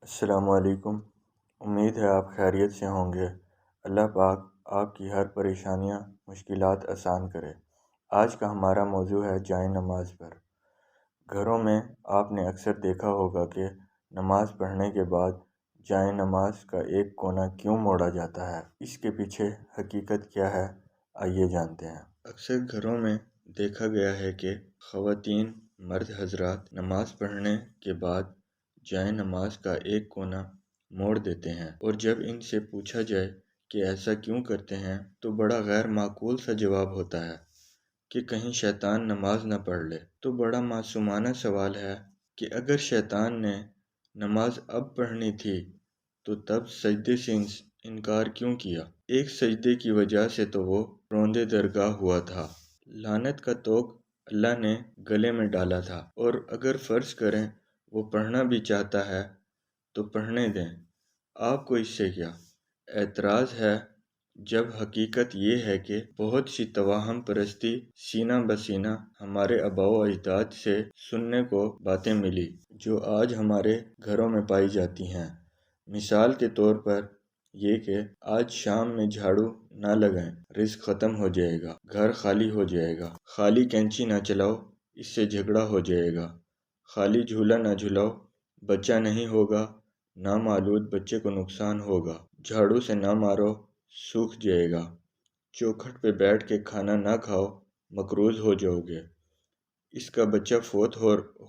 السلام علیکم۔ امید ہے آپ خیریت سے ہوں گے۔ اللہ پاک آپ کی ہر پریشانیاں مشکلات آسان کرے۔ آج کا ہمارا موضوع ہے جائے نماز پر۔ گھروں میں آپ نے اکثر دیکھا ہوگا کہ نماز پڑھنے کے بعد جائے نماز کا ایک کونا کیوں موڑا جاتا ہے۔ اس کے پیچھے حقیقت کیا ہے، آئیے جانتے ہیں۔ اکثر گھروں میں دیکھا گیا ہے کہ خواتین، مرد حضرات نماز پڑھنے کے بعد جائے نماز کا ایک کونا موڑ دیتے ہیں، اور جب ان سے پوچھا جائے کہ ایسا کیوں کرتے ہیں تو بڑا غیر معقول سا جواب ہوتا ہے کہ کہیں شیطان نماز نہ پڑھ لے۔ تو بڑا معصومانہ سوال ہے کہ اگر شیطان نے نماز اب پڑھنی تھی تو تب سجدے سے انکار کیوں کیا؟ ایک سجدے کی وجہ سے تو وہ روندے درگاہ ہوا تھا۔ لعنت کا طوق اللہ نے گلے میں ڈالا تھا، اور اگر فرض کریں وہ پڑھنا بھی چاہتا ہے تو پڑھنے دیں، آپ کو اس سے کیا اعتراض ہے؟ جب حقیقت یہ ہے کہ بہت سی توہم پرستی سینہ بسینہ ہمارے آباء و اجداد سے سننے کو باتیں ملی جو آج ہمارے گھروں میں پائی جاتی ہیں۔ مثال کے طور پر یہ کہ آج شام میں جھاڑو نہ لگائیں، رزق ختم ہو جائے گا، گھر خالی ہو جائے گا، خالی کینچی نہ چلاؤ، اس سے جھگڑا ہو جائے گا، خالی جھولا نہ جھلاؤ، بچہ نہیں ہوگا، نامولود بچے کو نقصان ہوگا، جھاڑو سے نہ مارو، سوکھ جائے گا، چوکھٹ پہ بیٹھ کے کھانا نہ کھاؤ، مقروض ہو جاؤ گے، اس کا بچہ فوت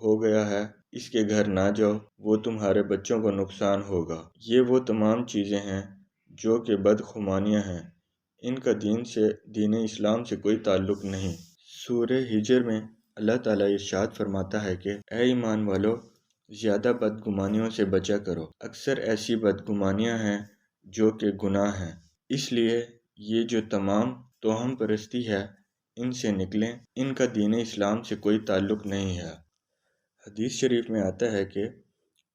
ہو گیا ہے، اس کے گھر نہ جاؤ، وہ تمہارے بچوں کو نقصان ہوگا۔ یہ وہ تمام چیزیں ہیں جو کہ بدخمانیاں ہیں، ان کا دین اسلام سے کوئی تعلق نہیں۔ سورہ ہجر میں اللہ تعالیٰ ارشاد فرماتا ہے کہ اے ایمان والو، زیادہ بدگمانیوں سے بچا کرو۔ اکثر ایسی بدگمانیاں ہیں جو کہ گناہ ہیں، اس لیے یہ جو تمام توہم پرستی ہے ان سے نکلیں، ان کا دین اسلام سے کوئی تعلق نہیں ہے۔ حدیث شریف میں آتا ہے کہ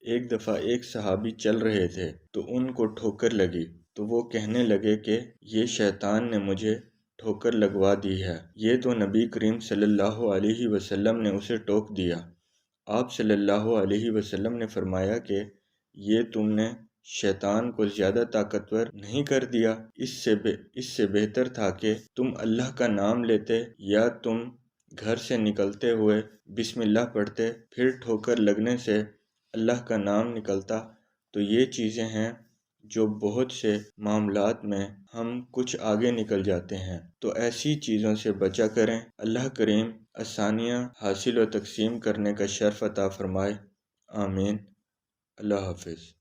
ایک دفعہ ایک صحابی چل رہے تھے تو ان کو ٹھوکر لگی، تو وہ کہنے لگے کہ یہ شیطان نے مجھے ٹھوکر لگوا دی ہے۔ یہ تو نبی کریم صلی اللہ علیہ وسلم نے اسے ٹوک دیا۔ آپ صلی اللہ علیہ وسلم نے فرمایا کہ یہ تم نے شیطان کو زیادہ طاقتور نہیں کر دیا؟ اس سے بہتر تھا کہ تم اللہ کا نام لیتے، یا تم گھر سے نکلتے ہوئے بسم اللہ پڑھتے، پھر ٹھوکر لگنے سے اللہ کا نام نکلتا۔ تو یہ چیزیں ہیں جو بہت سے معاملات میں ہم کچھ آگے نکل جاتے ہیں، تو ایسی چیزوں سے بچا کریں۔ اللہ کریم آسانیاں حاصل و تقسیم کرنے کا شرف عطا فرمائے، آمین۔ اللہ حافظ۔